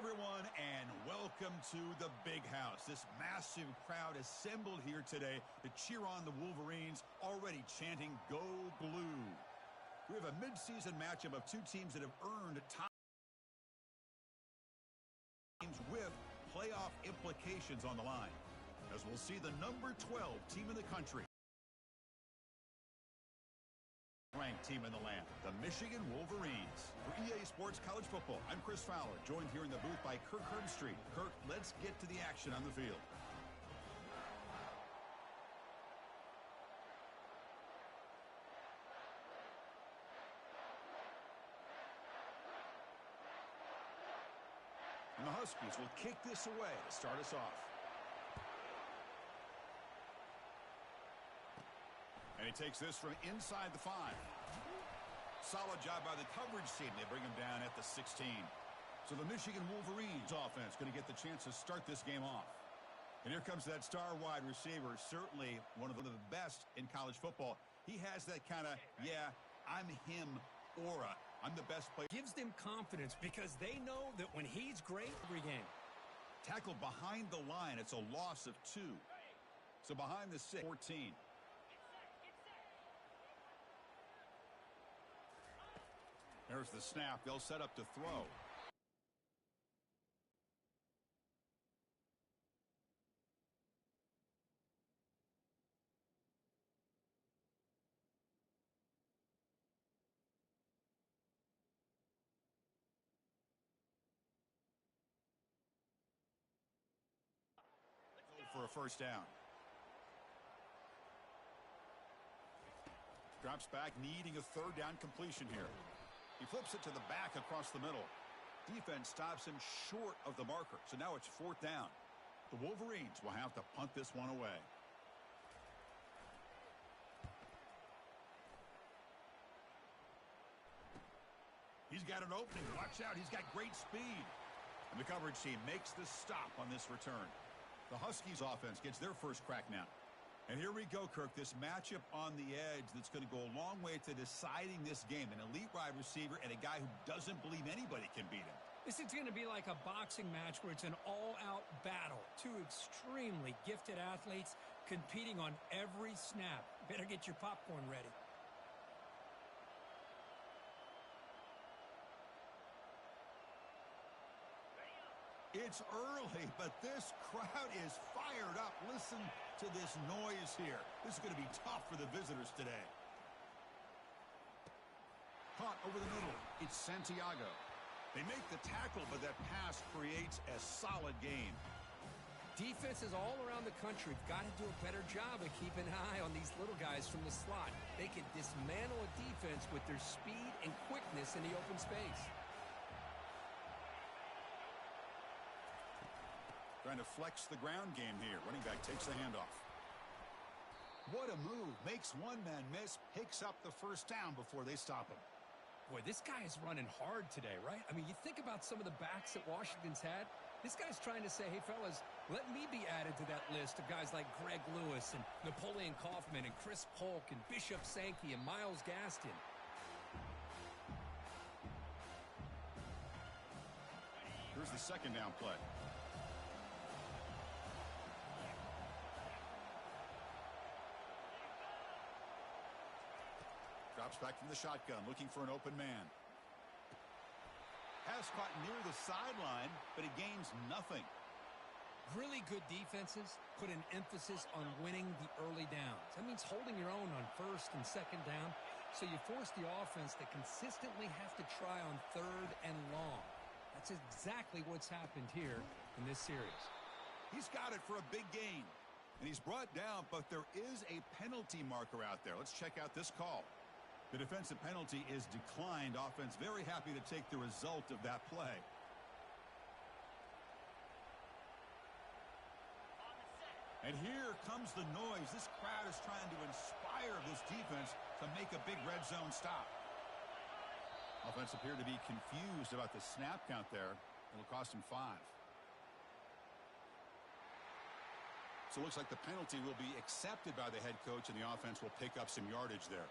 everyone, and welcome to the Big House. This massive crowd assembled here today to cheer on the Wolverines, already chanting, "Go Blue." We have a midseason matchup of two teams that have earned top teams with playoff implications on the line, as we'll see the number 12 team in the country, ranked team in the land, the Michigan Wolverines. For EA Sports College Football, I'm Chris Fowler, joined here in the booth by Kirk Herbstreit. Kirk, let's get to the action on the field. And the Huskies will kick this away to start us off. And he takes this from inside the 5. Solid job by the coverage team. They bring him down at the 16. So the Michigan Wolverines offense going to get the chance to start this game off. And here comes that star wide receiver, certainly one of the best in college football. He has that kind of, yeah, I'm him aura. I'm the best player. Gives them confidence because they know that when he's great every game. Tackled behind the line. It's a loss of 2. So behind the 6, 14. There's the snap. They'll set up to throw. For a first down. Drops back, needing a third down completion here. He flips it to the back across the middle. Defense stops him short of the marker, so now it's 4th down. The Wolverines will have to punt this one away. He's got an opening. Watch out. He's got great speed. And the coverage team makes the stop on this return. The Huskies offense gets their first crack now. And here we go, Kirk. This matchup on the edge that's going to go a long way to deciding this game. An elite wide receiver and a guy who doesn't believe anybody can beat him. This is going to be like a boxing match where it's an all-out battle. Two extremely gifted athletes competing on every snap. Better get your popcorn ready. It's early, but this crowd is fired up. Listen to this noise here. This is going to be tough for the visitors today. Caught over the middle. It's Santiago. They make the tackle, but that pass creates a solid gain. Defenses all around the country have got to do a better job of keeping an eye on these little guys from the slot. They can dismantle a defense with their speed and quickness in the open space. Trying to flex the ground game here. Running back takes the handoff. What a move. Makes one man miss. Picks up the first down before they stop him. Boy, this guy is running hard today, right? I mean, you think about some of the backs that Washington's had. This guy's trying to say, hey, fellas, let me be added to that list of guys like Greg Lewis and Napoleon Kaufman and Chris Polk and Bishop Sankey and Myles Gaston. Here's the second down play. Drops back from the shotgun, looking for an open man. Pass caught near the sideline, but it gains nothing. Really good defenses put an emphasis on winning the early downs. That means holding your own on first and second down, so you force the offense to consistently have to try on third and long. That's exactly what's happened here in this series. He's got it for a big gain, and he's brought down, but there is a penalty marker out there. Let's check out this call. The defensive penalty is declined. Offense very happy to take the result of that play. And here comes the noise. This crowd is trying to inspire this defense to make a big red zone stop. Offense appeared to be confused about the snap count there. It'll cost him 5. So it looks like the penalty will be accepted by the head coach, and the offense will pick up some yardage there.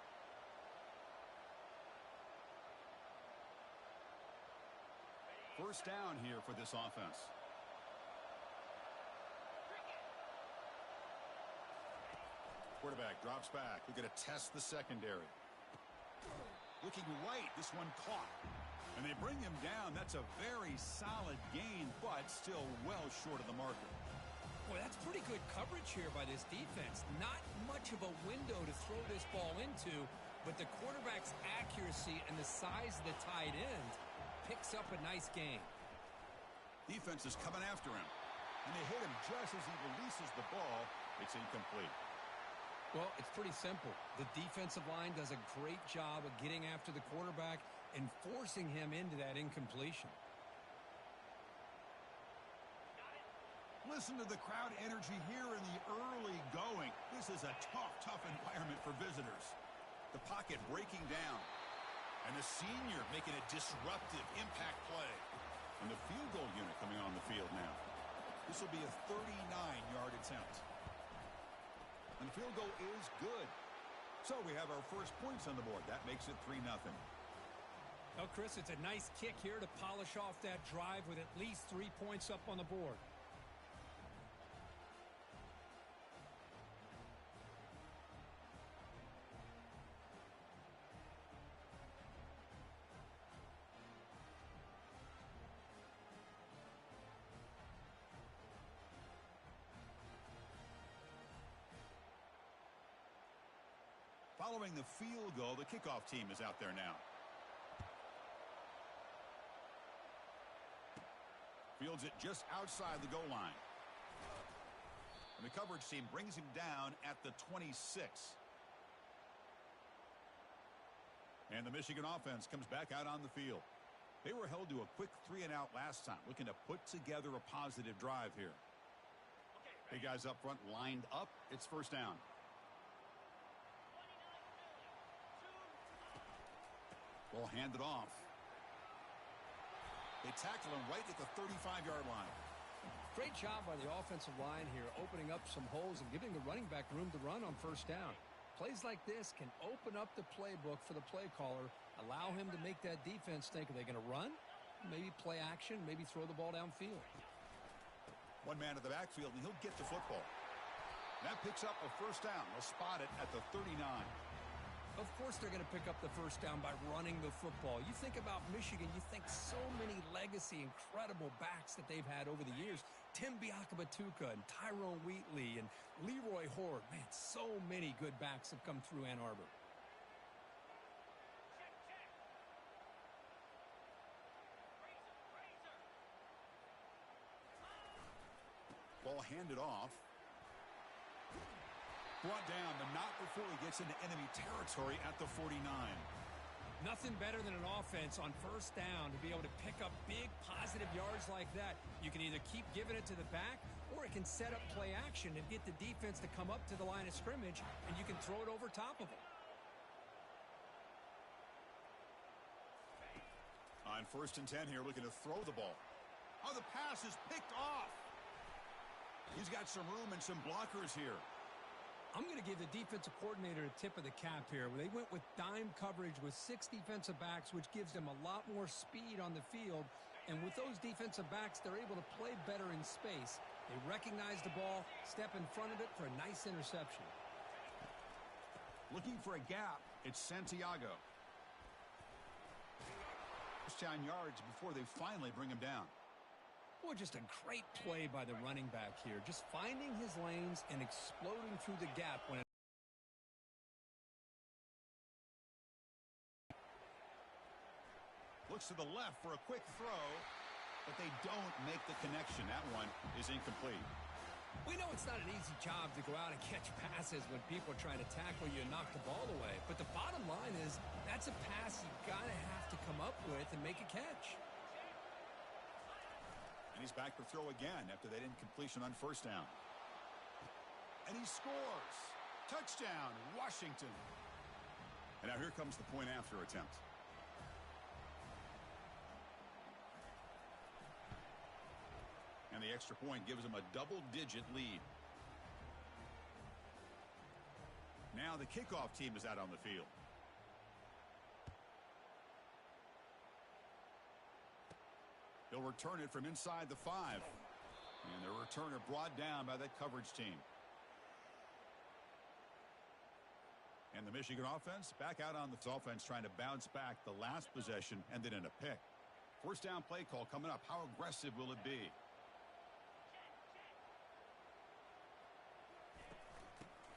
First down here for this offense. Quarterback drops back. We're going to test the secondary. Looking right. This one caught. And they bring him down. That's a very solid gain, but still well short of the marker. Boy, that's pretty good coverage here by this defense. Not much of a window to throw this ball into, but the quarterback's accuracy and the size of the tight end picks up a nice gain. Defense is coming after him, and they hit him just as he releases the ball. It's incomplete. Well, it's pretty simple. The defensive line does a great job of getting after the quarterback and forcing him into that incompletion. Listen to the crowd energy here in the early going. This is a tough environment for visitors. The pocket breaking down. And the senior making a disruptive impact play. And the field goal unit coming on the field now. This will be a 39-yard attempt. And the field goal is good. So we have our first points on the board. That makes it 3-0. Well, Chris, it's a nice kick here to polish off that drive with at least 3 points up on the board. Following the field goal, the kickoff team is out there now. Fields it just outside the goal line. And the coverage team brings him down at the 26. And the Michigan offense comes back out on the field. They were held to a quick 3-and-out last time, looking to put together a positive drive here. Big guys up front lined up. It's first down. Ball handed off. They tackle him right at the 35-yard line. Great job by the offensive line here, opening up some holes and giving the running back room to run on first down. Plays like this can open up the playbook for the play caller, allow him to make that defense think, are they going to run? Maybe play action, maybe throw the ball downfield. One man in the backfield, and he'll get the football. That picks up a first down. They'll spot it at the 39. Of course they're going to pick up the first down by running the football. You think about Michigan, you think so many legacy, incredible backs that they've had over the years. Tim Biakabatuka and Tyrone Wheatley and Leroy Horde. Man, so many good backs have come through Ann Arbor. Ball handed off. Brought down, but not before he gets into enemy territory at the 49. Nothing better than an offense on first down to be able to pick up big positive yards like that. You can either keep giving it to the back, or it can set up play action and get the defense to come up to the line of scrimmage, and you can throw it over top of them. On 1st and 10 here, looking to throw the ball. Oh, the pass is picked off. He's got some room and some blockers here. I'm going to give the defensive coordinator a tip of the cap here. They went with dime coverage with 6 defensive backs, which gives them a lot more speed on the field. And with those defensive backs, they're able to play better in space. They recognize the ball, step in front of it for a nice interception. Looking for a gap, it's Santiago. Touchdown yards before they finally bring him down. Boy, just a great play by the running back here. Just finding his lanes and exploding through the gap when it... Looks to the left for a quick throw, but they don't make the connection. That one is incomplete. We know it's not an easy job to go out and catch passes when people are trying to tackle you and knock the ball away. But the bottom line is that's a pass you got to have to come up with and make a catch. And he's back to throw again after that incompletion on first down. And he scores. Touchdown, Washington. And now here comes the point after attempt. And the extra point gives him a double-digit lead. Now the kickoff team is out on the field. He'll return it from inside the 5. And the returner brought down by that coverage team. And the Michigan offense back out on the offense, trying to bounce back the last possession and then in a pick. First down play call coming up. How aggressive will it be?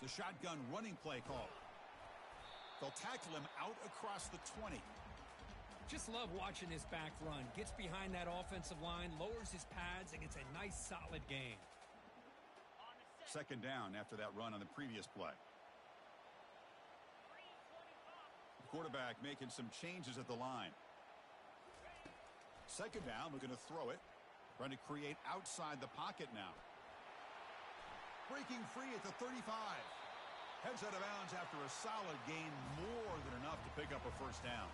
The shotgun running play call. They'll tackle him out across the 20. Just love watching this back run. Gets behind that offensive line, lowers his pads, and gets a nice solid gain. Second down after that run on the previous play. The quarterback making some changes at the line. Second down, looking to throw it. Trying to create outside the pocket now. Breaking free at the 35. Heads out of bounds after a solid gain, more than enough to pick up a first down.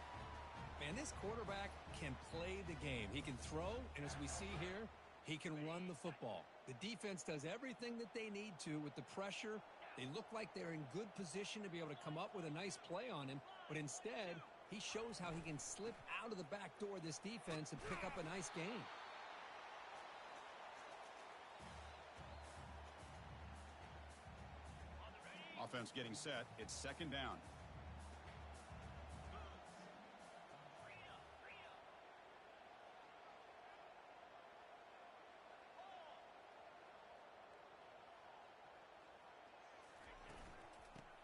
Man, this quarterback can play the game. He can throw, and as we see here, he can run the football. The defense does everything that they need to with the pressure. They look like they're in good position to be able to come up with a nice play on him, but instead, he shows how he can slip out of the back door of this defense and pick up a nice gain. Offense getting set. It's second down.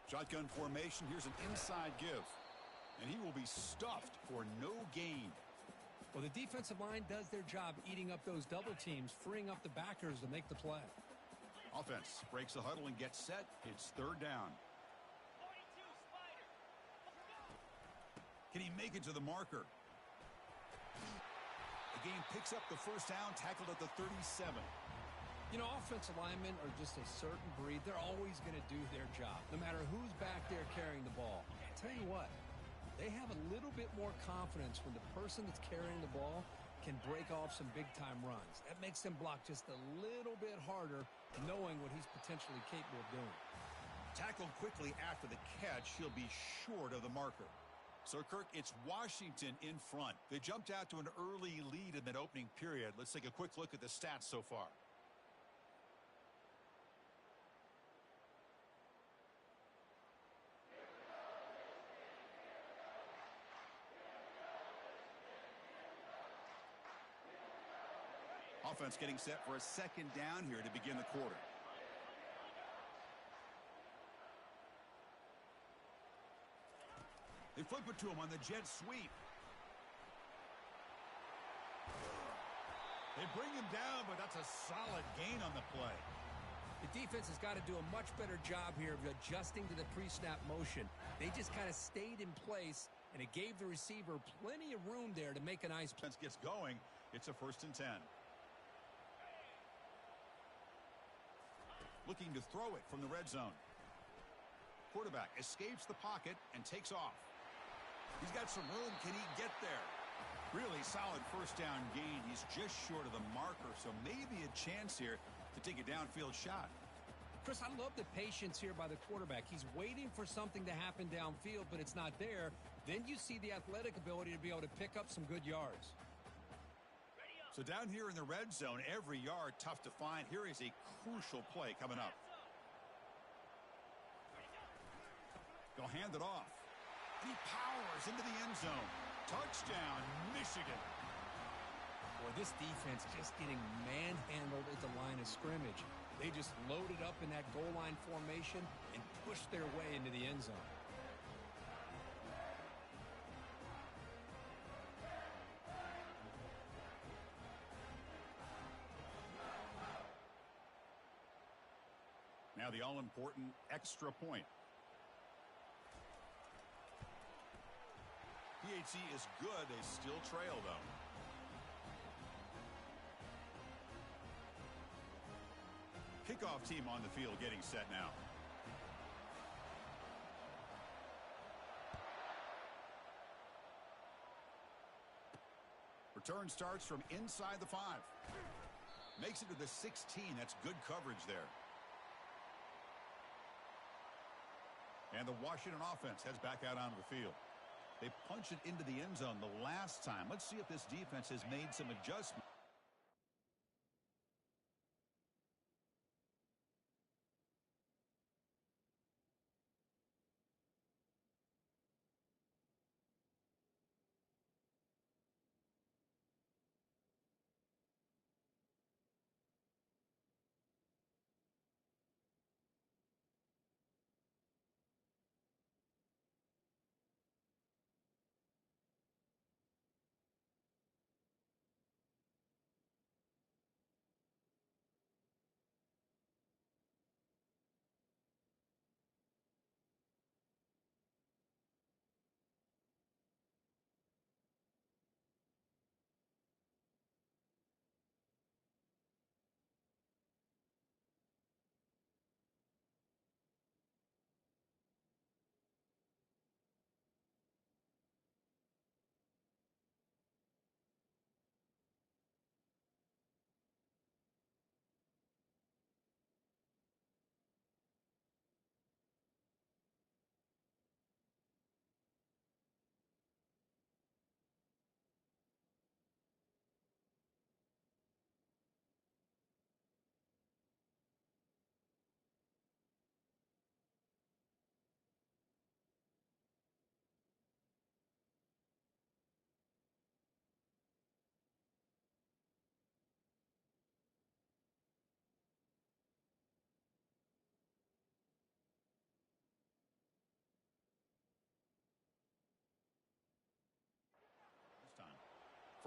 Shotgun formation. Here's an inside give. And he will be stuffed for no gain. Well, the defensive line does their job eating up those double teams, freeing up the backers to make the play. Offense breaks the huddle and gets set. It's third down. Can he make it to the marker? The game picks up the first down, tackled at the 37. You know, offensive linemen are just a certain breed. They're always going to do their job, no matter who's back there carrying the ball. I tell you what, they have a little bit more confidence when the person that's carrying the ball can break off some big-time runs. That makes them block just a little bit harder, knowing what he's potentially capable of doing. Tackled quickly after the catch, he'll be short of the marker. So, Kirk, it's Washington in front. They jumped out to an early lead in that opening period. Let's take a quick look at the stats so far. Offense getting set for a second down here to begin the quarter. They flip it to him on the jet sweep. They bring him down, but that's a solid gain on the play. The defense has got to do a much better job here of adjusting to the pre-snap motion. They just kind of stayed in place, and it gave the receiver plenty of room there to make a nice play. Gets going. It's a 1st and 10. Looking to throw it from the red zone. Quarterback escapes the pocket and takes off. He's got some room. Can he get there? Really solid first down gain. He's just short of the marker, so maybe a chance here to take a downfield shot. Chris, I love the patience here by the quarterback. He's waiting for something to happen downfield, but it's not there. Then you see the athletic ability to be able to pick up some good yards. So down here in the red zone, every yard tough to find. Here is a crucial play coming up. They'll hand it off. He powers into the end zone. Touchdown, Michigan. Boy, this defense just getting manhandled at the line of scrimmage. They just loaded up in that goal line formation and pushed their way into the end zone. Now the all-important extra point. PHC is good. They still trail, though. Kickoff team on the field getting set now. Return starts from inside the 5. Makes it to the 16. That's good coverage there. And the Washington offense heads back out onto the field. They punched it into the end zone the last time. Let's see if this defense has made some adjustments.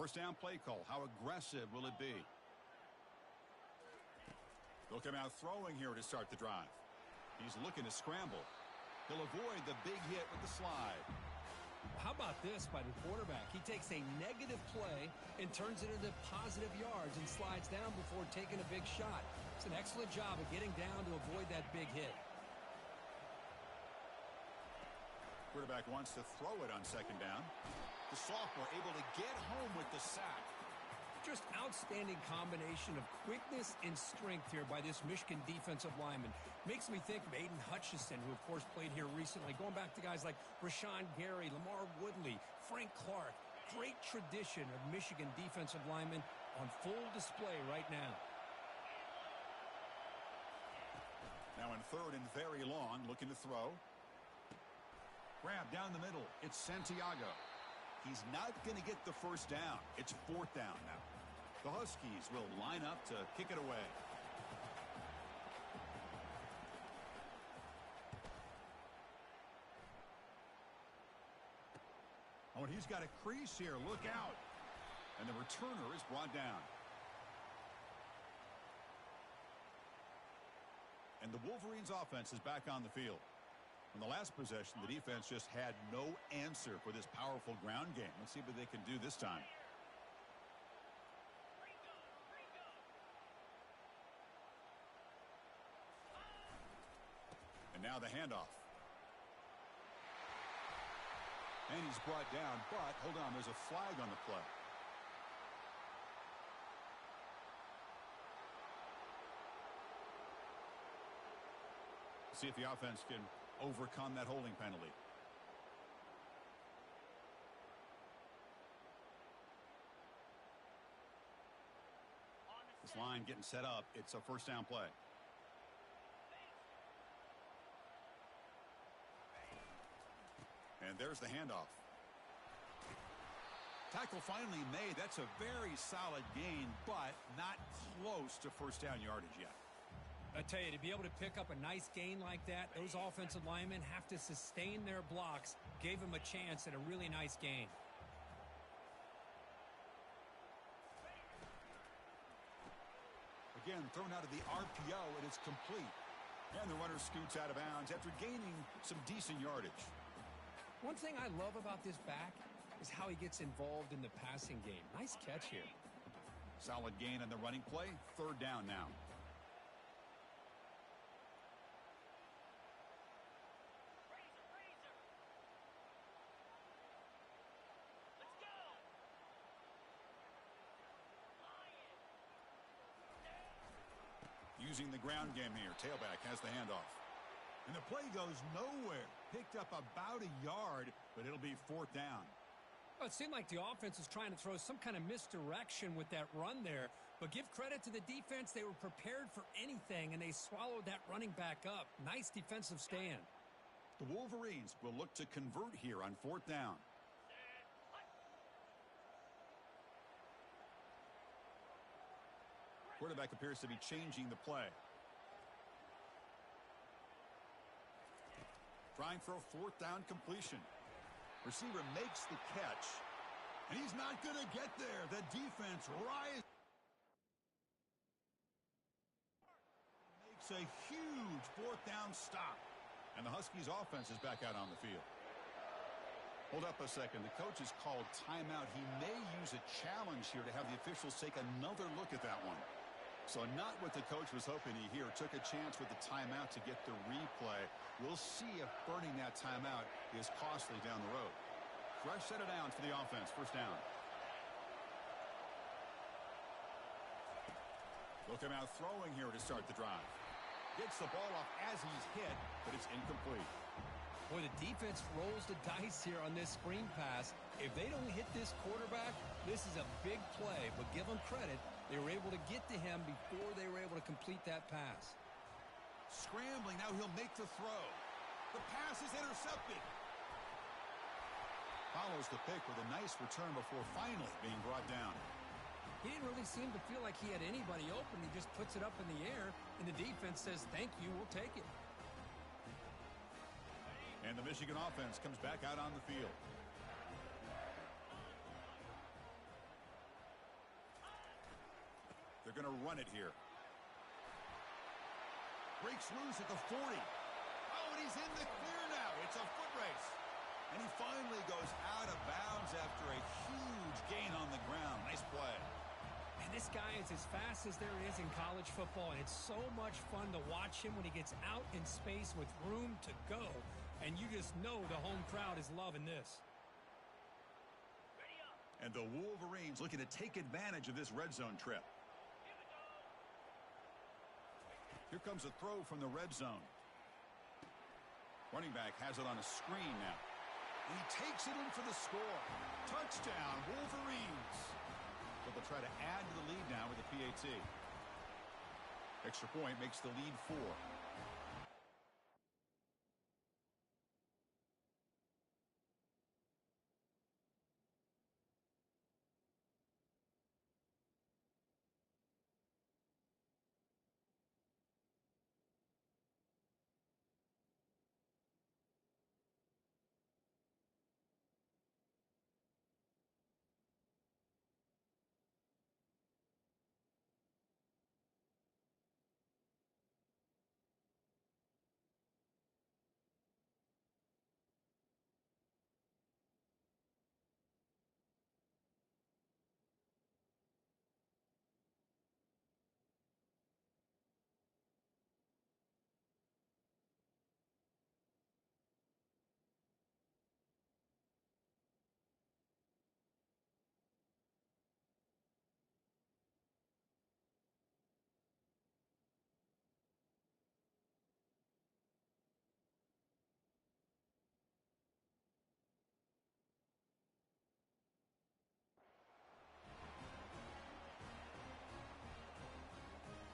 First down play call. How aggressive will it be? They'll come out throwing here to start the drive. He's looking to scramble. He'll avoid the big hit with the slide. How about this by the quarterback? He takes a negative play and turns it into positive yards and slides down before taking a big shot. It's an excellent job of getting down to avoid that big hit. Quarterback wants to throw it on second down. The sophomore able to get home with the sack. Just outstanding combination of quickness and strength here by this Michigan defensive lineman. Makes me think of Aiden Hutchinson, who of course played here recently. Going back to guys like Rashawn Gary, Lamar Woodley, Frank Clark. Great tradition of Michigan defensive linemen on full display right now. Now in third and very long, looking to throw. Grab down the middle. It's Santiago. He's not going to get the first down. It's fourth down now. The Huskies will line up to kick it away. Oh, and he's got a crease here. Look out. And the returner is brought down. And the Wolverines offense is back on the field. In the last possession, the defense just had no answer for this powerful ground game. Let's see what they can do this time. And now the handoff. And he's brought down, but hold on, there's a flag on the play. See if the offense can overcome that holding penalty. This line getting set up. It's a first down play. And there's the handoff. Tackle finally made. That's a very solid gain, but not close to first down yardage yet. I tell you, to be able to pick up a nice gain like that, those offensive linemen have to sustain their blocks. Gave him a chance at a really nice gain. Again, thrown out of the RPO, and it's complete. And the runner scoots out of bounds after gaining some decent yardage. One thing I love about this back is how he gets involved in the passing game. Nice catch here. Solid gain on the running play. Third down now. Using the ground game here. Tailback has the handoff. And the play goes nowhere. Picked picked up about a yard, but it'll be 4th down. Well, it seemed like the offense was trying to throw some kind of misdirection with that run there. But give credit to the defense. They were prepared for anything, and they swallowed that running back up. Nice defensive stand. The Wolverines will look to convert here on 4th down. Quarterback appears to be changing the play. Trying for a 4th down completion. Receiver makes the catch, and he's not going to get there. The defense rises. Makes a huge 4th down stop, and the Huskies offense is back out on the field. Hold up a second. The coach has called timeout. He may use a challenge here to have the officials take another look at that one. So not what the coach was hoping to hear. Took a chance with the timeout to get the replay. We'll see if burning that timeout is costly down the road. Fresh set of downs for the offense. 1st down. Look him out throwing here to start the drive. Gets the ball off as he's hit, but it's incomplete. Boy, the defense rolls the dice here on this screen pass. If they don't hit this quarterback, this is a big play. But give them credit. They were able to get to him before they were able to complete that pass. Scrambling. Now he'll make the throw. The pass is intercepted. Follows the pick with a nice return before finally being brought down. He didn't really seem to feel like he had anybody open. He just puts it up in the air, and the defense says, thank you, we'll take it. And the Michigan offense comes back out on the field. They're going to run it here. Breaks loose at the 40. Oh, and he's in the clear now. It's a foot race. And he finally goes out of bounds after a huge gain on the ground. Nice play. And this guy is as fast as there is in college football, and it's so much fun to watch him when he gets out in space with room to go. And you just know the home crowd is loving this. And the Wolverines looking to take advantage of this red zone trip. Here comes a throw from the red zone. Running back has it on a screen now. And he takes it in for the score. Touchdown, Wolverines. But they'll try to add to the lead now with a PAT. Extra point makes the lead 4.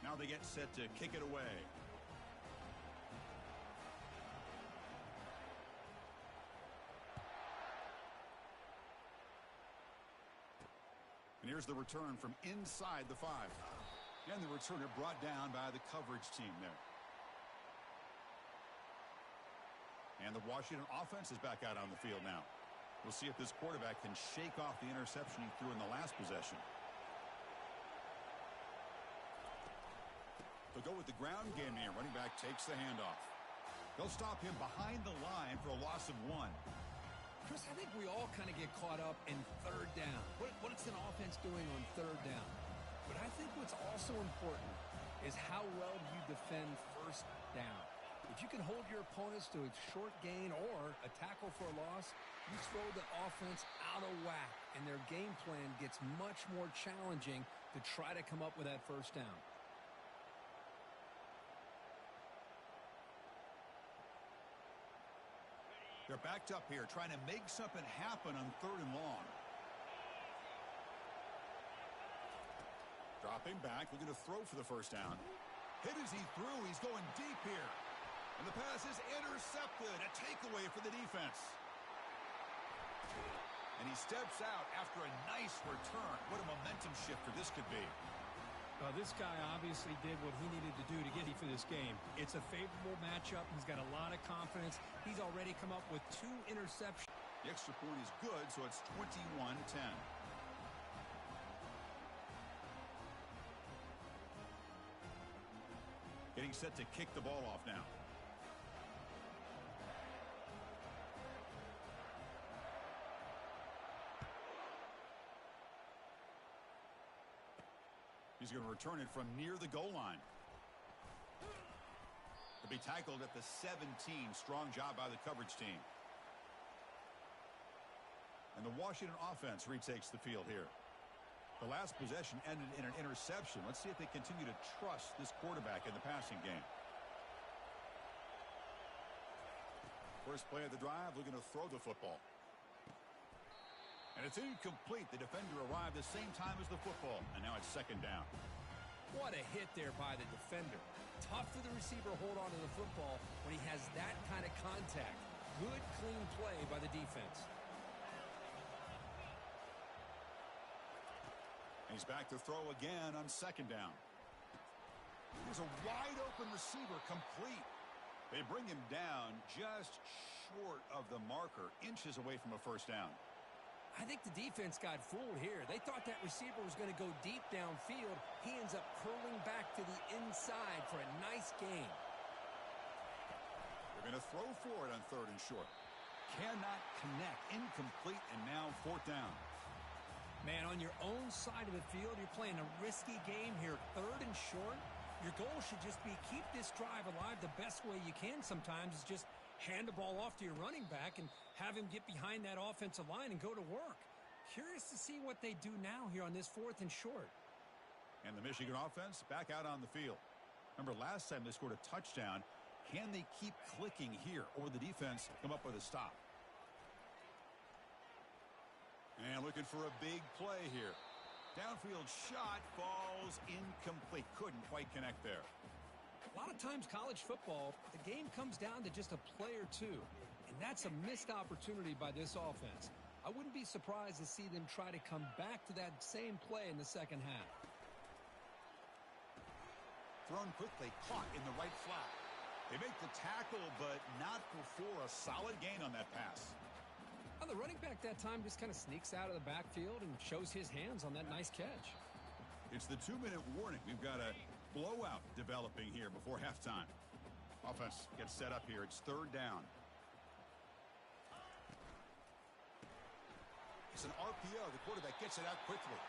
Now they get set to kick it away. And here's the return from inside the 5. And the returner brought down by the coverage team there. And the Washington offense is back out on the field now. We'll see if this quarterback can shake off the interception he threw in the last possession. They'll go with the ground game here. Running back takes the handoff. They'll stop him behind the line for a loss of 1. Chris, I think we all kind of get caught up in 3rd down. What's an offense doing on 3rd down? But I think what's also important is how well you defend 1st down. If you can hold your opponents to a short gain or a tackle for a loss, you throw the offense out of whack, and their game plan gets much more challenging to try to come up with that 1st down. They're backed up here trying to make something happen on 3rd and long. Dropping back, looking to throw for the first down. Hit as he threw. He's going deep here. And the pass is intercepted. A takeaway for the defense. And he steps out after a nice return. What a momentum shifter this could be. This guy obviously did what he needed to do to get for this game. It's a favorable matchup. He's got a lot of confidence. He's already come up with 2 interceptions. The extra point is good, so it's 21-10. Getting set to kick the ball off now. He's going to return it from near the goal line. To be tackled at the 17. Strong job by the coverage team. And the Washington offense retakes the field here. The last possession ended in an interception. Let's see if they continue to trust this quarterback in the passing game. First play of the drive, looking to throw the football. And it's incomplete. The defender arrived the same time as the football. And now it's 2nd down. What a hit there by the defender. Tough for the receiver to hold on to the football when he has that kind of contact. Good, clean play by the defense. He's back to throw again on 2nd down. There's a wide open receiver, complete. They bring him down just short of the marker, inches away from a first down. I think the defense got fooled here. They thought that receiver was going to go deep downfield. He ends up curling back to the inside for a nice gain. They're going to throw for it on 3rd and short. Cannot connect. Incomplete, and now 4th down. Man, on your own side of the field, you're playing a risky game here. 3rd and short. Your goal should just be keep this drive alive the best way you can sometimes is just hand the ball off to your running back and have him get behind that offensive line and go to work. Curious to see what they do now here on this 4th and short. And the Michigan offense back out on the field. Remember last time they scored a touchdown. Can they keep clicking here, or the defense come up with a stop? And looking for a big play here. Downfield shot falls incomplete. Couldn't quite connect there. A lot of times college football, the game comes down to just a play or two. And that's a missed opportunity by this offense. I wouldn't be surprised to see them try to come back to that same play in the 2nd half. Thrown quickly, caught in the right flat. They make the tackle, but not before a solid gain on that pass. Well, the running back that time just kind of sneaks out of the backfield and shows his hands on that nice catch. It's the 2-minute warning. We've got a blowout developing here before halftime. Offense gets set up here. It's 3rd down. It's an RPO. The quarterback gets it out quickly.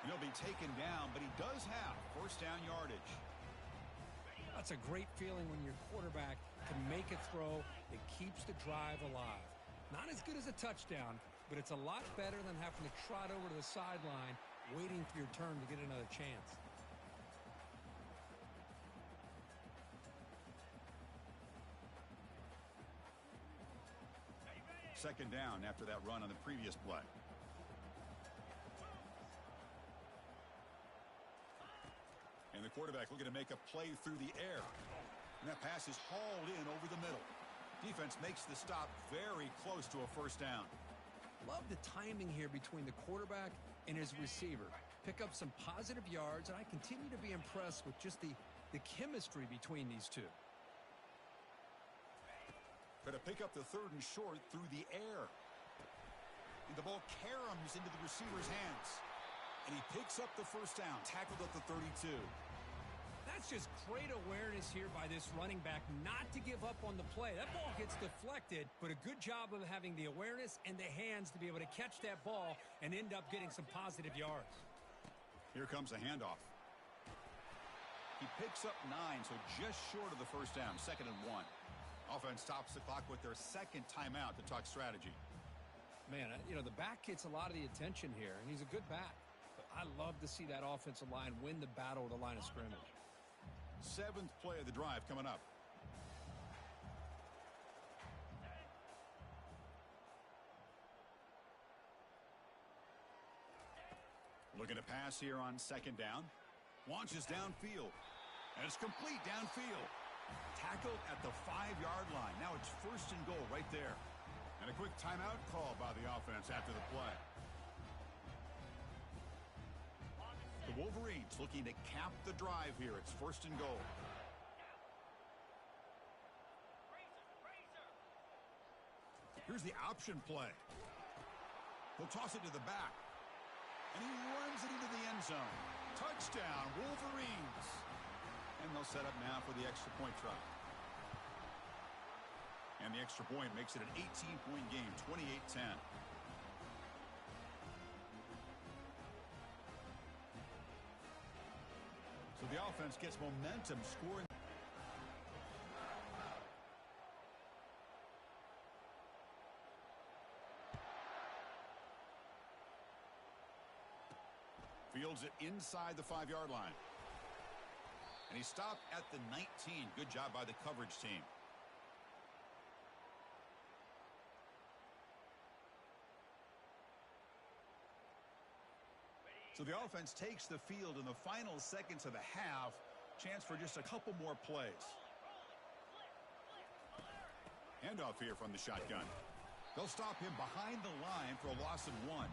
And he'll be taken down, but he does have 1st down yardage. That's a great feeling when your quarterback can make a throw that keeps the drive alive. Not as good as a touchdown, but it's a lot better than having to trot over to the sideline waiting for your turn to get another chance. Second down after that run on the previous play. And the quarterback looking to make a play through the air. And that pass is hauled in over the middle. Defense makes the stop very close to a 1st down. Love the timing here between the quarterback and his receiver. Pick up some positive yards, and I continue to be impressed with just the chemistry between these two. Got to pick up the 3rd and short through the air. And the ball caroms into the receiver's hands. And he picks up the 1st down, tackled at the 32. That's just great awareness here by this running back not to give up on the play. That ball gets deflected, but a good job of having the awareness and the hands to be able to catch that ball and end up getting some positive yards. Here comes a handoff. He picks up 9, so just short of the 1st down, 2nd and 1. Offense stops the clock with their 2nd timeout to talk strategy. Man, the back gets a lot of the attention here, and he's a good back. But I love to see that offensive line win the battle at the line of scrimmage. 7th play of the drive coming up. Looking to pass here on second down. Launches downfield. And it's complete downfield. Tackled at the 5-yard line. Now it's first and goal right there. And a quick timeout call by the offense after the play. The Wolverines looking to cap the drive here. It's first and goal. Here's the option play. They'll toss it to the back. And he runs it into the end zone. Touchdown, Wolverines. And they'll set up now for the extra point try. And the extra point makes it an 18-point game, 28-10. So the offense gets momentum, scoring. Fields it inside the 5-yard line. And he stopped at the 19. Good job by the coverage team. So the offense takes the field in the final seconds of the half. Chance for just a couple more plays. Handoff here from the shotgun. They'll stop him behind the line for a loss of 1.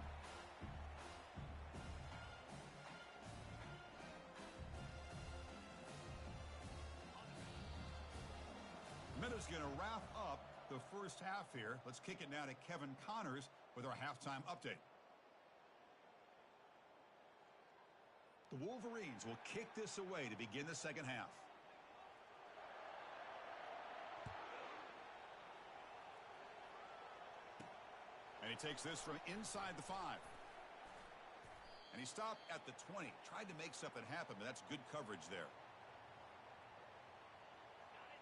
Minute's going to wrap up the first half here. Let's kick it now to Kevin Connors with our halftime update. The Wolverines will kick this away to begin the second half. And he takes this from inside the 5. And he stopped at the 20. Tried to make something happen, but that's good coverage there.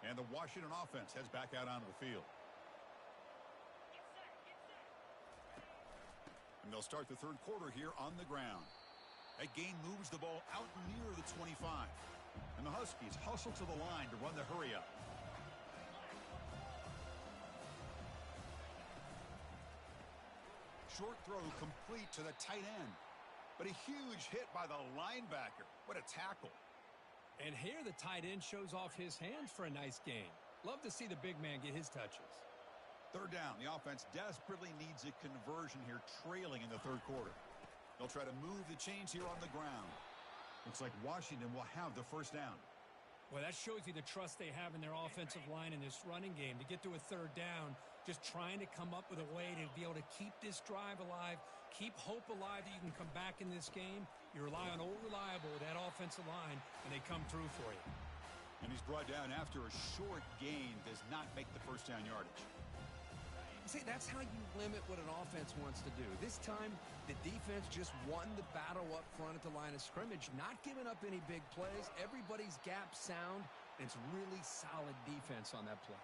And the Washington offense heads back out onto the field. And they'll start the third quarter here on the ground. That gain moves the ball out near the 25. And the Huskies hustle to the line to run the hurry up. Short throw complete to the tight end. But a huge hit by the linebacker. What a tackle. And here the tight end shows off his hands for a nice gain. Love to see the big man get his touches. Third down. The offense desperately needs a conversion here, trailing in the third quarter. They'll try to move the chains here on the ground. Looks like Washington will have the first down. Well, that shows you the trust they have in their offensive line in this running game. To get to a third down, just trying to come up with a way to be able to keep this drive alive, keep hope alive that you can come back in this game. You rely on Old Reliable with that offensive line, and they come through for you. And he's brought down after a short gain, does not make the first down yardage. See, that's how you limit what an offense wants to do. This time, the defense just won the battle up front at the line of scrimmage, not giving up any big plays. Everybody's gap sound, and it's really solid defense on that play.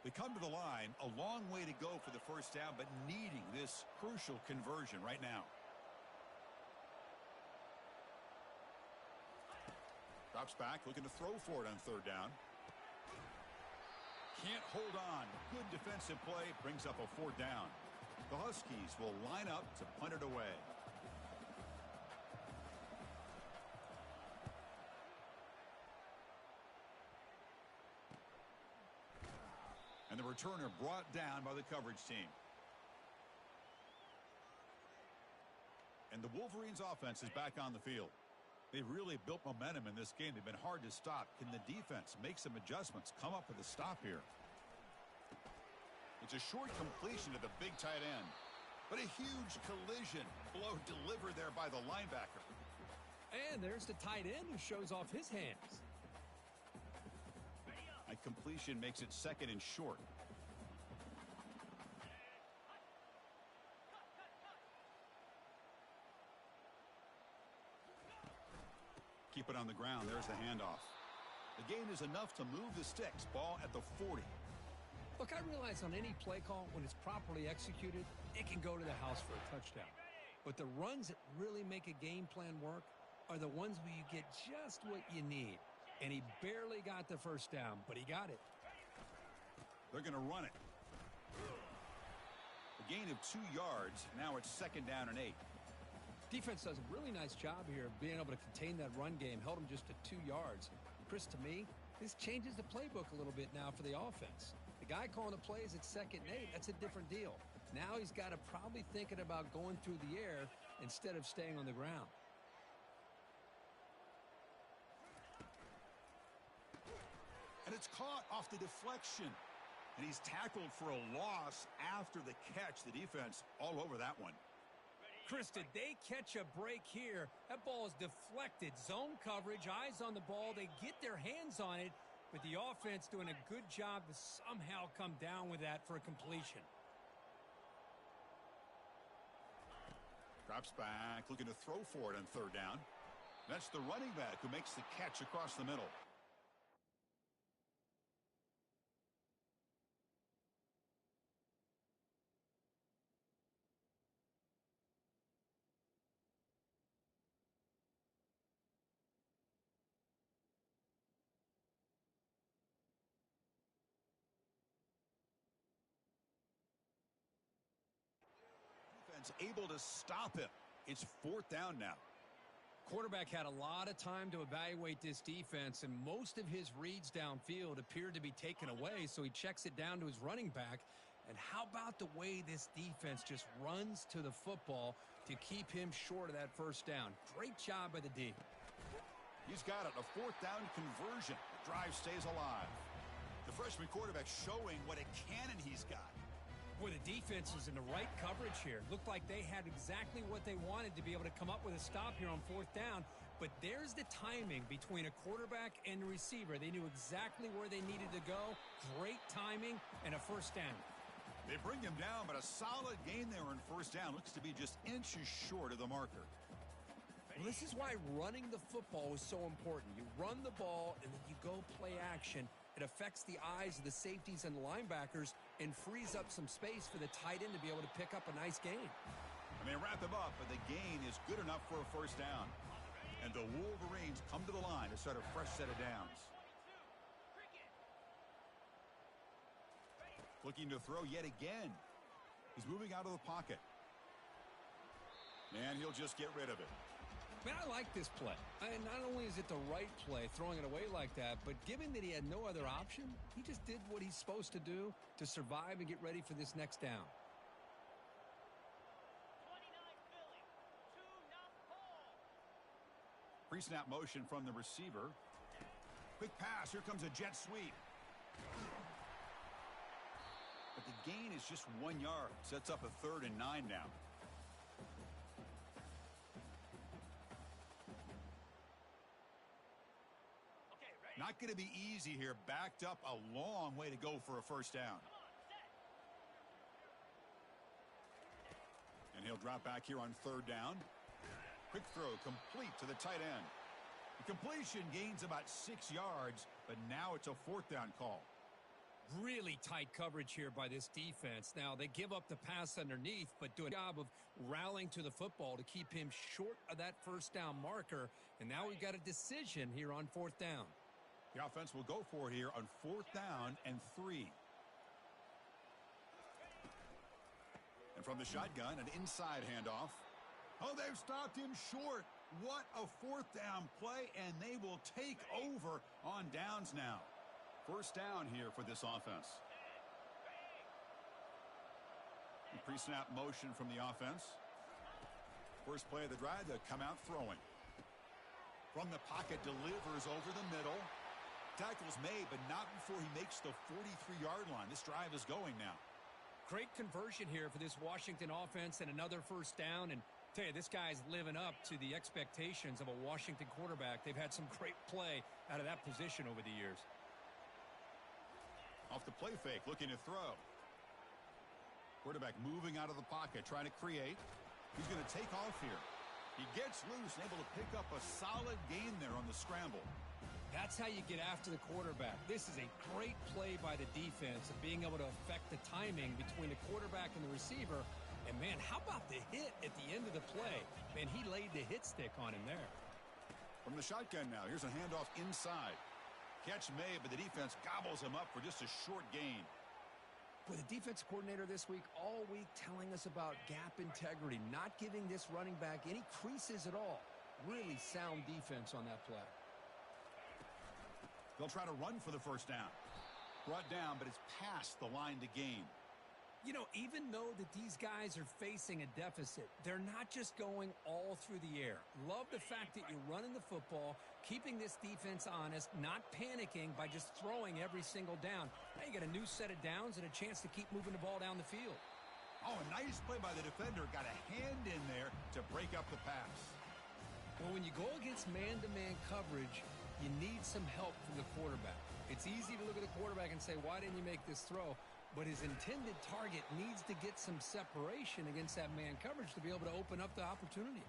They come to the line, a long way to go for the first down, but needing this crucial conversion right now. Drops back, looking to throw for it on third down. Can't hold on. Good defensive play, brings up a fourth down. The Huskies will line up to punt it away. And the returner brought down by the coverage team. And the Wolverines offense is back on the field. They've really built momentum in this game. They've been hard to stop. Can the defense make some adjustments, come up with a stop here? It's a short completion to the big tight end. But a huge collision blow delivered there by the linebacker. And there's the tight end who shows off his hands. A completion makes it second and short. Keep it on the ground. There's the handoff. The gain is enough to move the sticks. Ball at the 40. Look, I realize on any play call, when it's properly executed, it can go to the house for a touchdown. But the runs that really make a game plan work are the ones where you get just what you need. And he barely got the first down, but he got it. They're going to run it. A gain of 2 yards. Now it's 2nd down and 8. Defense does a really nice job here of being able to contain that run game. Held them just to 2 yards. Chris, to me, this changes the playbook a little bit now for the offense. The guy calling the plays at 2nd and 8, that's a different deal. Now he's got to probably thinking about going through the air instead of staying on the ground. And it's caught off the deflection. And he's tackled for a loss after the catch. The defense all over that one. Chris, did they catch a break here? That ball is deflected. Zone coverage, eyes on the ball. They get their hands on it, but the offense doing a good job to somehow come down with that for a completion. Drops back, looking to throw for it on 3rd down. That's the running back who makes the catch across the middle. Able to stop him. It's 4th down now. Quarterback had a lot of time to evaluate this defense, and most of his reads downfield appeared to be taken away, so he checks it down to his running back. And how about the way this defense just runs to the football to keep him short of that 1st down? Great job by the D. He's got it, a 4th down conversion. The drive stays alive. The freshman quarterback showing what a cannon he's got. Boy, the defense is in the right coverage here. Looked like they had exactly what they wanted to be able to come up with a stop here on 4th down. But there's the timing between a quarterback and the receiver. They knew exactly where they needed to go. Great timing and a 1st down. They bring him down, but a solid gain there on 1st down. Looks to be just inches short of the marker. Well, this is why running the football is so important. You run the ball, and then you go play action. It affects the eyes of the safeties and the linebackers and frees up some space for the tight end to be able to pick up a nice gain. And they wrap him up, but the gain is good enough for a 1st down. And the Wolverines come to the line to start a fresh set of downs. Looking to throw yet again. He's moving out of the pocket. And he'll just get rid of it. Man, I like this play. And not only is it the right play, throwing it away like that, but given that he had no other option, he just did what he's supposed to do to survive and get ready for this next down. Pre-snap motion from the receiver. Quick pass. Here comes a jet sweep. But the gain is just 1 yard. Sets up a 3rd and 9 now. Not going to be easy here. Backed up a long way to go for a 1st down. And he'll drop back here on 3rd down. Quick throw complete to the tight end. The completion gains about 6 yards, but now it's a 4th down call. Really tight coverage here by this defense. Now, they give up the pass underneath, but do a job of rallying to the football to keep him short of that 1st down marker. And now we've got a decision here on 4th down. The offense will go for it here on 4th down and 3. And from the shotgun, an inside handoff. Oh, they've stopped him short. What a 4th down play, and they will take over on downs now. 1st down here for this offense. Pre-snap motion from the offense. First play of the drive, they'll come out throwing. From the pocket, delivers over the middle. Tackle's made, but not before he makes the 43-yard line. This drive is going now. Great conversion here for this Washington offense and another 1st down. And tell you, this guy's living up to the expectations of a Washington quarterback. They've had some great play out of that position over the years. Off the play fake, looking to throw. Quarterback moving out of the pocket, trying to create. He's going to take off here. He gets loose and able to pick up a solid gain there on the scramble. That's how you get after the quarterback. This is a great play by the defense of being able to affect the timing between the quarterback and the receiver. And, man, how about the hit at the end of the play? Man, he laid the hit stick on him there. From the shotgun now, here's a handoff inside. Catch made, but the defense gobbles him up for just a short gain. With the defensive coordinator this week, all week telling us about gap integrity, not giving this running back any creases at all. Really sound defense on that play. They'll try to run for the first down. Brought down, but it's past the line to gain. You know, even though that these guys are facing a deficit, they're not just going all through the air. Love the fact that you're running the football, keeping this defense honest, not panicking by just throwing every single down. Now you got a new set of downs and a chance to keep moving the ball down the field. Oh, a nice play by the defender. Got a hand in there to break up the pass. Well, when you go against man-to-man coverage, you need some help from the quarterback. It's easy to look at the quarterback and say, why didn't you make this throw? But his intended target needs to get some separation against that man coverage to be able to open up the opportunity.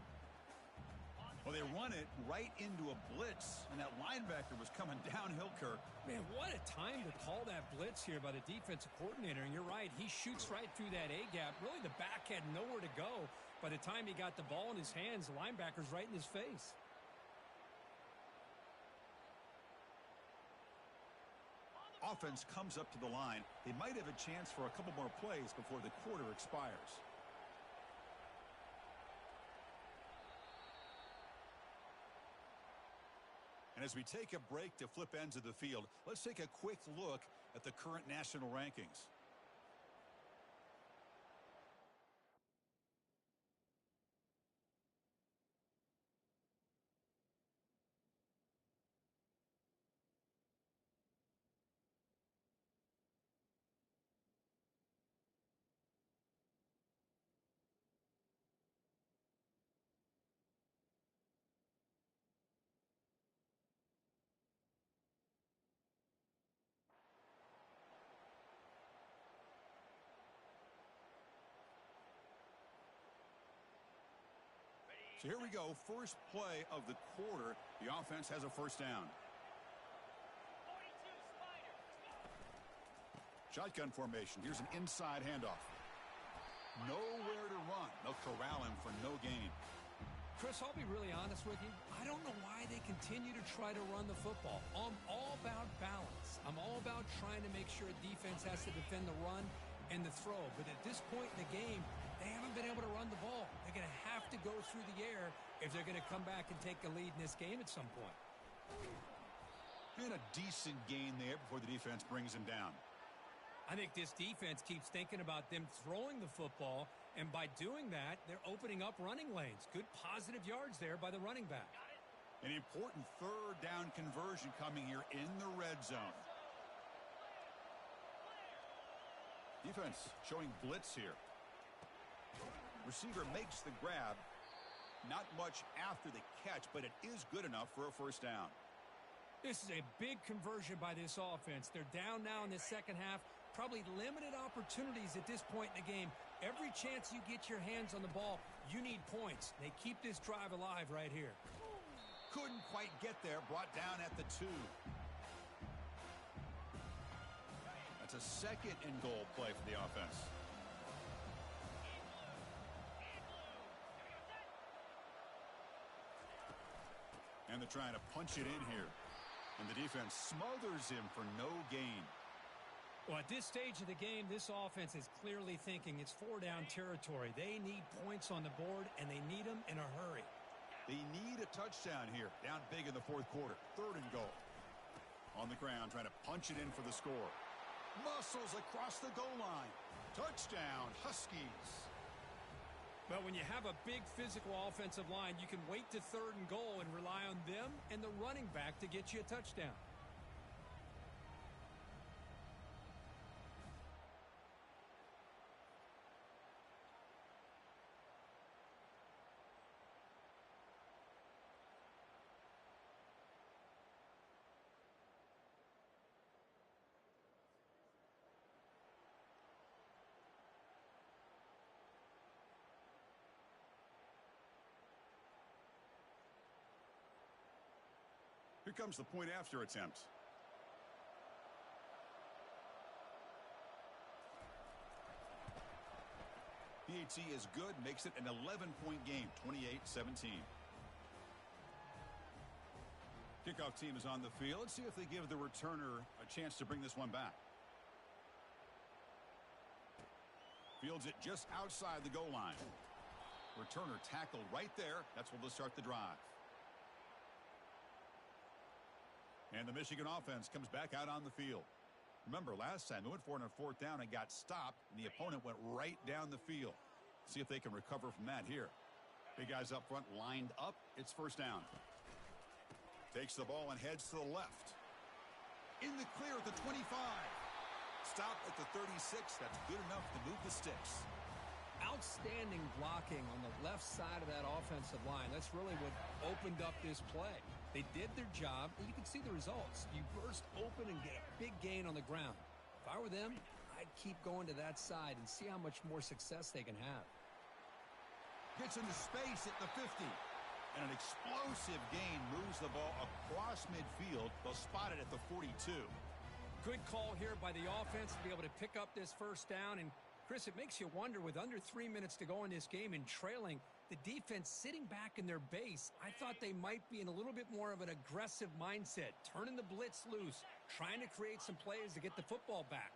Well, they run it right into a blitz, and that linebacker was coming downhill, Kirk. Man, what a time to call that blitz here by the defensive coordinator. And you're right, he shoots right through that A-gap. Really, the back had nowhere to go. By the time he got the ball in his hands, the linebacker's right in his face. Offense comes up to the line. They might have a chance for a couple more plays before the quarter expires. And as we take a break to flip ends of the field, let's take a quick look at the current national rankings. So here we go. First play of the quarter. The offense has a first down. Shotgun formation. Here's an inside handoff. Nowhere to run. They'll corral him for no gain. Chris, I'll be really honest with you. I don't know why they continue to try to run the football. I'm all about balance. I'm all about trying to make sure a defense has to defend the run and the throw. But at this point in the game, they haven't been able to run the ball. They're going to have to go through the air if they're going to come back and take a lead in this game at some point. And a decent gain there before the defense brings him down. I think this defense keeps thinking about them throwing the football, and by doing that, they're opening up running lanes. Good positive yards there by the running back. An important third down conversion coming here in the red zone. Defense showing blitz here. Receiver makes the grab. Not much after the catch, but it is good enough for a first down. This is a big conversion by this offense. They're down now in the second half. Probably limited opportunities at this point in the game. Every chance you get your hands on the ball, you need points. They keep this drive alive right here. Couldn't quite get there. Brought down at the 2. That's a second and goal play for the offense. And they're trying to punch it in here. And the defense smothers him for no gain. Well, at this stage of the game, this offense is clearly thinking it's 4-down territory. They need points on the board, and they need them in a hurry. They need a touchdown here. Down big in the fourth quarter. 3rd and goal. On the ground, trying to punch it in for the score. Muscles across the goal line. Touchdown, Huskies. But when you have a big physical offensive line, you can wait to 3rd and goal and rely on them and the running back to get you a touchdown. Here comes the point after attempt. PAT is good, makes it an 11-point game, 28-17. Kickoff team is on the field. Let's see if they give the returner a chance to bring this one back. Fields it just outside the goal line. Returner tackled right there. That's where they'll start the drive. And the Michigan offense comes back out on the field. Remember, last time they went for it on 4th down and got stopped, and the opponent went right down the field. See if they can recover from that here. Big guys up front lined up. It's 1st down. Takes the ball and heads to the left. In the clear at the 25. Stop at the 36. That's good enough to move the sticks. Outstanding blocking on the left side of that offensive line. That's really what opened up this play. They did their job, and you can see the results. You burst open and get a big gain on the ground. If I were them, I'd keep going to that side and see how much more success they can have. Gets into space at the 50. And an explosive gain moves the ball across midfield. They'll spot it at the 42. Good call here by the offense to be able to pick up this 1st down. And, Chris, it makes you wonder, with under 3 minutes to go in this game and trailing, the defense sitting back in their base, I thought they might be in a little bit more of an aggressive mindset, turning the blitz loose, trying to create some plays to get the football back.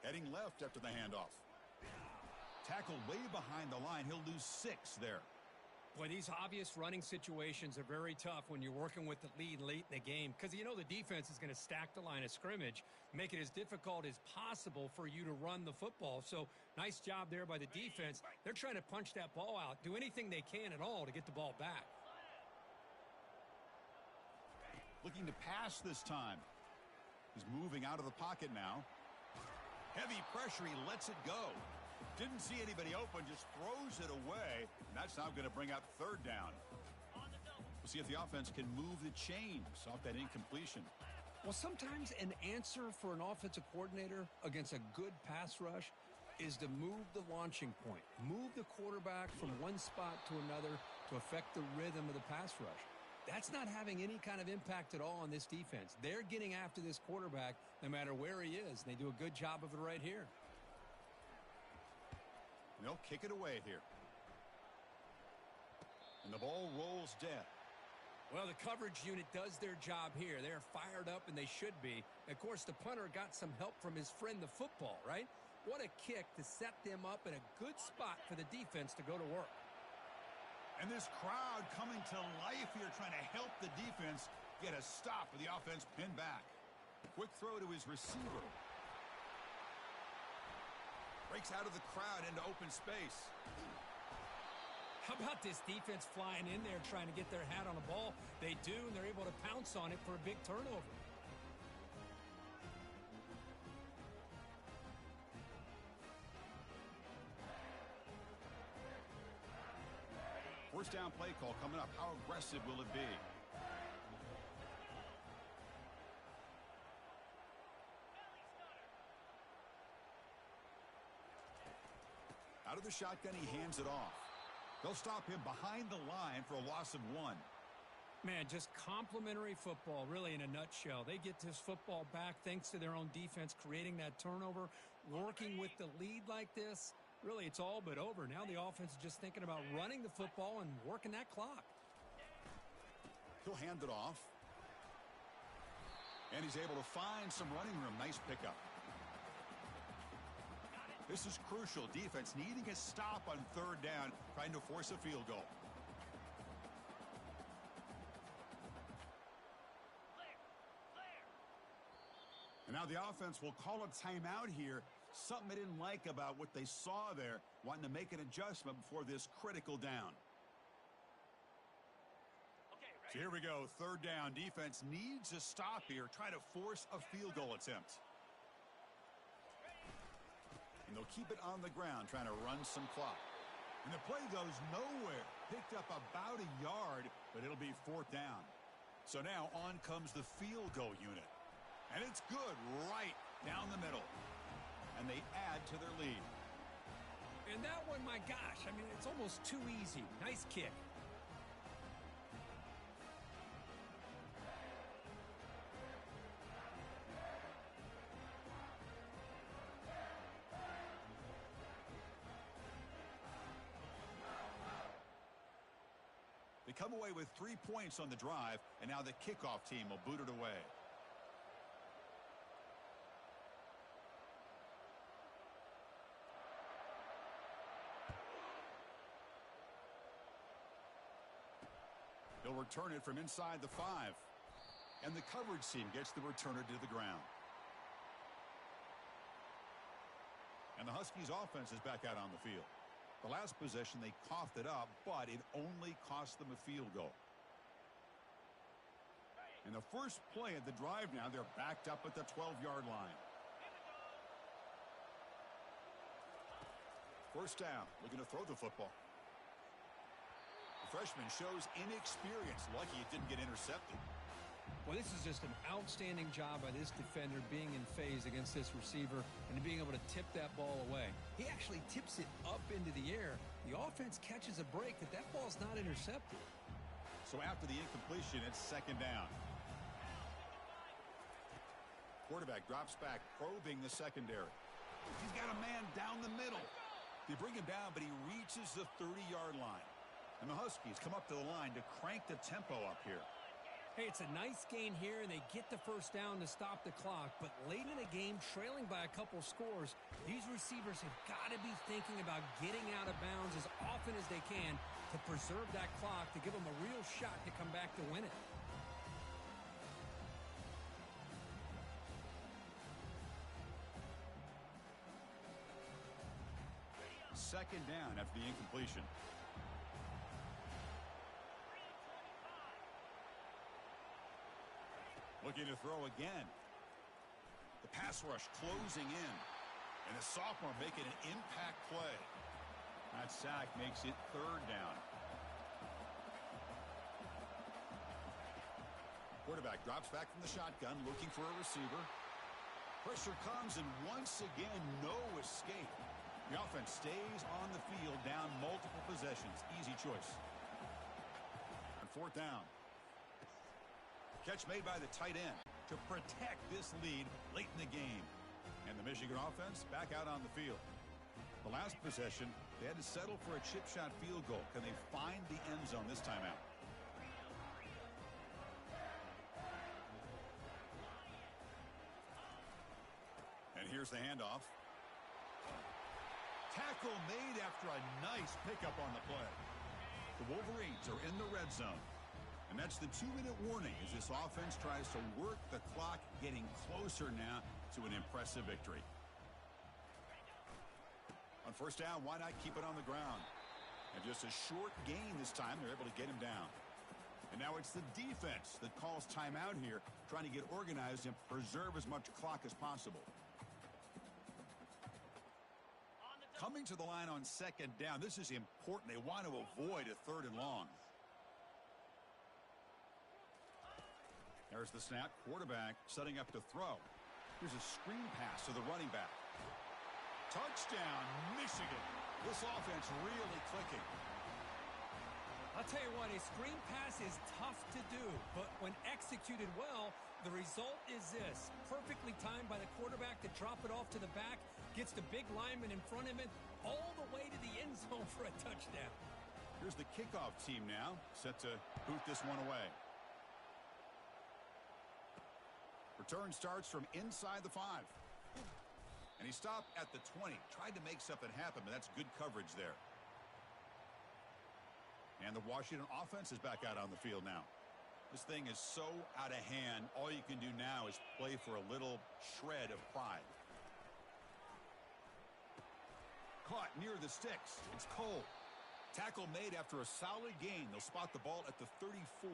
Heading left after the handoff. Tackled way behind the line. He'll lose 6 there. Boy, these obvious running situations are very tough when you're working with the lead late in the game, because you know the defense is going to stack the line of scrimmage, make it as difficult as possible for you to run the football. So nice job there by the defense. They're trying to punch that ball out, do anything they can at all to get the ball back. Looking to pass this time. He's moving out of the pocket now. Heavy pressure. He lets it go. Didn't see anybody open, just throws it away. And that's now going to bring up 3rd down. We'll see if the offense can move the chains off that incompletion. Well, sometimes an answer for an offensive coordinator against a good pass rush is to move the launching point. Move the quarterback from one spot to another to affect the rhythm of the pass rush. That's not having any kind of impact at all on this defense. They're getting after this quarterback no matter where he is, and they do a good job of it right here. And they'll kick it away here. And the ball rolls dead. Well, the coverage unit does their job here. They're fired up, and they should be. Of course, the punter got some help from his friend, the football, right? What a kick to set them up in a good spot for the defense to go to work. And this crowd coming to life here, trying to help the defense get a stop with the offense pinned back. Quick throw to his receiver. Breaks out of the crowd into open space. How about this defense flying in there trying to get their hat on the ball? They do, and they're able to pounce on it for a big turnover. First down play call coming up. How aggressive will it be? Out of the shotgun, he hands it off. They'll stop him behind the line for a loss of 1. Man, just complimentary football, really, in a nutshell. They get this football back thanks to their own defense, creating that turnover, working with the lead like this. Really, it's all but over. Now the offense is just thinking about running the football and working that clock. He'll hand it off. And he's able to find some running room. Nice pickup. This is crucial. Defense needing a stop on 3rd down, trying to force a field goal. And now the offense will call a timeout here. Something they didn't like about what they saw there, wanting to make an adjustment before this critical down. So here we go, 3rd down. Defense needs a stop here, trying to force a field goal attempt. And they'll keep it on the ground, trying to run some clock. And the play goes nowhere. Picked up about a yard, but it'll be 4th down. So now on comes the field goal unit. And it's good right down the middle. And they add to their lead. And that one, my gosh, I mean, it's almost too easy. Nice kick. They come away with 3 points on the drive, and now the kickoff team will boot it away. He'll return it from inside the 5. And the coverage team gets the returner to the ground. And the Huskies offense is back out on the field. The last possession, they coughed it up, but it only cost them a field goal. In the first play of the drive now, they're backed up at the 12-yard line. First down, looking to throw the football. The freshman shows inexperience. Lucky it didn't get intercepted. Well, this is just an outstanding job by this defender being in phase against this receiver and being able to tip that ball away. He actually tips it up into the air. The offense catches a break that ball's not intercepted. So after the incompletion, it's second down. Quarterback drops back, probing the secondary. He's got a man down the middle. They bring him down, but he reaches the 30-yard line. And the Huskies come up to the line to crank the tempo up here. Hey, it's a nice gain here, and they get the first down to stop the clock. But late in the game, trailing by a couple scores, these receivers have got to be thinking about getting out of bounds as often as they can to preserve that clock, to give them a real shot to come back to win it. Second down after the incompletion. Looking to throw again. The pass rush closing in. And the sophomore making an impact play. That sack makes it third down. Quarterback drops back from the shotgun, looking for a receiver. Pressure comes, and once again, no escape. The offense stays on the field, down multiple possessions. Easy choice. On fourth down. Catch made by the tight end to protect this lead late in the game. And the Michigan offense back out on the field. The last possession, they had to settle for a chip shot field goal. Can they find the end zone this time out? And here's the handoff. Tackle made after a nice pickup on the play. The Wolverines are in the red zone. And that's the 2-minute warning as this offense tries to work the clock, getting closer now to an impressive victory. On first down, why not keep it on the ground? And just a short gain this time, they're able to get him down. And now it's the defense that calls timeout here, trying to get organized and preserve as much clock as possible. Coming to the line on second down, this is important. They want to avoid a third and long. There's the snap. Quarterback setting up to throw. Here's a screen pass to the running back. Touchdown, Michigan. This offense really clicking. I'll tell you what, a screen pass is tough to do, but when executed well, the result is this. Perfectly timed by the quarterback to drop it off to the back, gets the big lineman in front of him, all the way to the end zone for a touchdown. Here's the kickoff team now, set to boot this one away. Return starts from inside the 5. And he stopped at the 20. Tried to make something happen, but that's good coverage there. And the Washington offense is back out on the field now. This thing is so out of hand. All you can do now is play for a little shred of pride. Caught near the sticks. It's Cole. Tackle made after a solid gain. They'll spot the ball at the 34.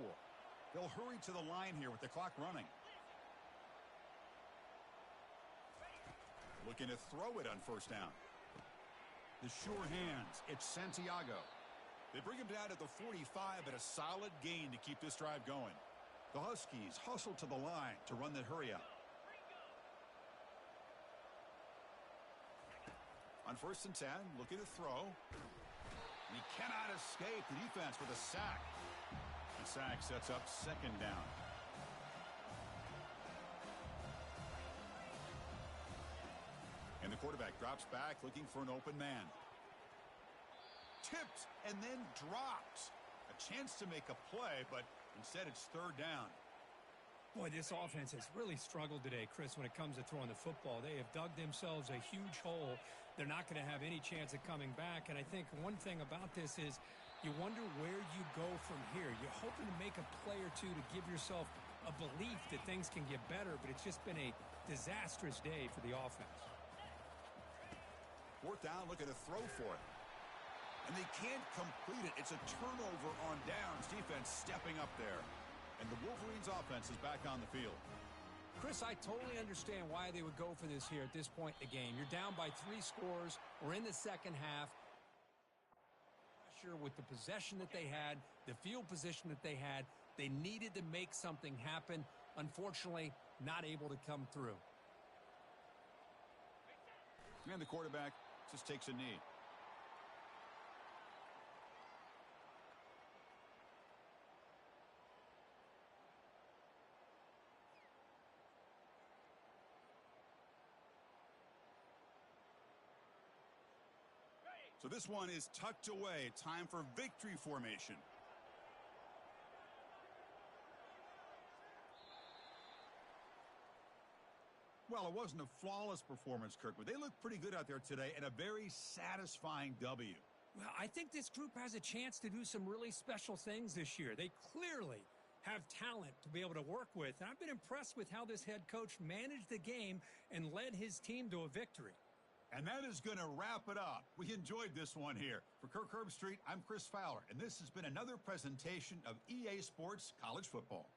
They'll hurry to the line here with the clock running. Looking to throw it on first down. The sure hands. It's Santiago. They bring him down at the 45, but a solid gain to keep this drive going. The Huskies hustle to the line to run the hurry up. On first and 10, looking to throw. And he cannot escape the defense with a sack. The sack sets up second down. And the quarterback drops back, looking for an open man. Tipped and then dropped. A chance to make a play, but instead it's third down. Boy, this offense has really struggled today, Chris, when it comes to throwing the football. They have dug themselves a huge hole. They're not going to have any chance of coming back. And I think one thing about this is, You wonder where you go from here. You're hoping to make a play or two to give yourself a belief that things can get better, but it's just been a disastrous day for the offense. Fourth down, looking to throw for it. And they can't complete it. It's a turnover on downs. Defense stepping up there. And the Wolverines offense is back on the field. Chris, I totally understand why they would go for this here at this point in the game. You're down by 3 scores. We're in the second half. With the possession that they had, the field position that they had, they needed to make something happen. Unfortunately, not able to come through. And the quarterback just takes a knee. So this one is tucked away. Time for victory formation. Well, it wasn't a flawless performance, Kirk, but they looked pretty good out there today and a very satisfying W. Well, I think this group has a chance to do some really special things this year. They clearly have talent to be able to work with. And I've been impressed with how this head coach managed the game and led his team to a victory. And that is going to wrap it up. We enjoyed this one here. For Kirk Herbstreit, I'm Chris Fowler, and this has been another presentation of EA Sports College Football.